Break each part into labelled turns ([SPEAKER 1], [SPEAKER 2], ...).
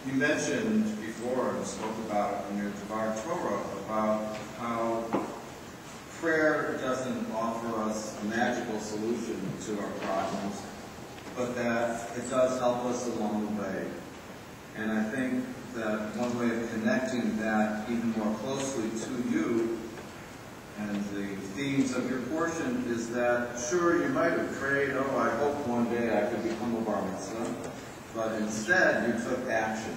[SPEAKER 1] You mentioned before and spoke about in your Devar Torah about how prayer doesn't offer us a magical solution to our problems, but that it does help us along the way. And I think that one way of connecting that even more closely to you and the themes of your portion is that, sure, you might have prayed, oh, I hope one day I could become a bar mitzvah, but instead you took action.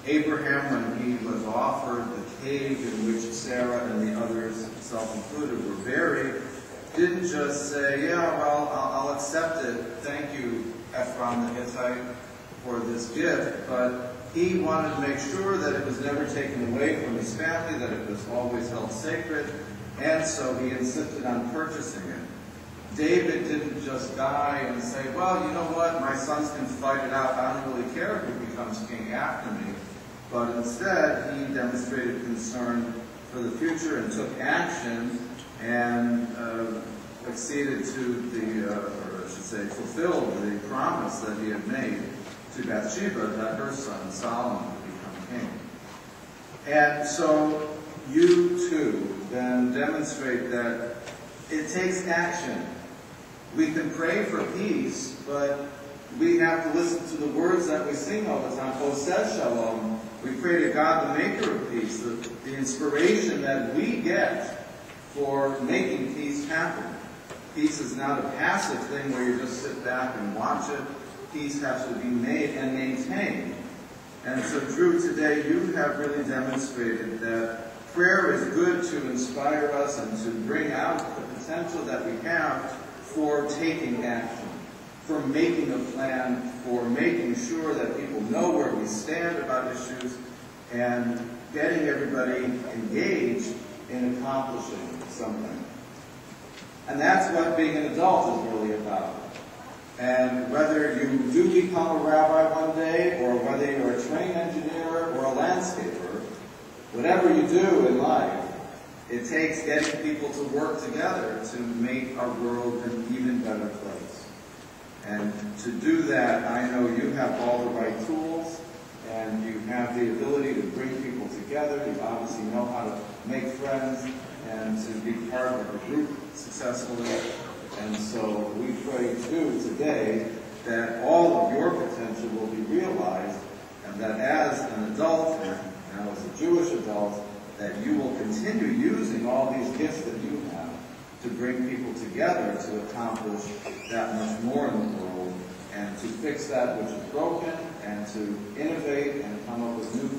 [SPEAKER 1] Abraham, when he was offered the cave in which Sarah and the others, self-included, were buried, didn't just say, yeah, well, I'll accept it, thank you, Ephron the Hittite, for this gift, but he wanted to make sure that it was never taken away from his family, that it was always held sacred, and so he insisted on purchasing it. David didn't just die and say, well, you know what, my sons can fight it out, I don't really care who becomes king after me. But instead, he demonstrated concern for the future and took action and acceded to the, or I should say, fulfilled the promise that he had made to Bathsheba that her son Solomon would become king. And so you too then demonstrate that it takes action. We can pray for peace, but we have to listen to the words that we sing all the time. Oseh Shalom. We pray to God, the maker of peace, the inspiration that we get for making peace happen. Peace is not a passive thing where you just sit back and watch it. Peace has to be made and maintained. And so, Drew, today you have really demonstrated that prayer is good to inspire us and to bring out the potential that we have for taking action, for making a plan, for making sure that people know where we stand about issues, and getting everybody engaged in accomplishing something. And that's what being an adult is really about. And whether you do become a rabbi one day, or whether you're a train engineer or a landscaper, whatever you do in life, it takes getting people to work together to make our world an even better place. And to do that, I know you have all the right tools, and you have the ability to bring people together. You obviously know how to make friends and to be part of a group successfully. And so we pray too today that all of your potential will be realized, and that as an adult, and now as a Jewish adult, that you will continue using all these gifts that you have to bring people together to accomplish that much more in the world, and to fix that which is broken, and to innovate and come up with new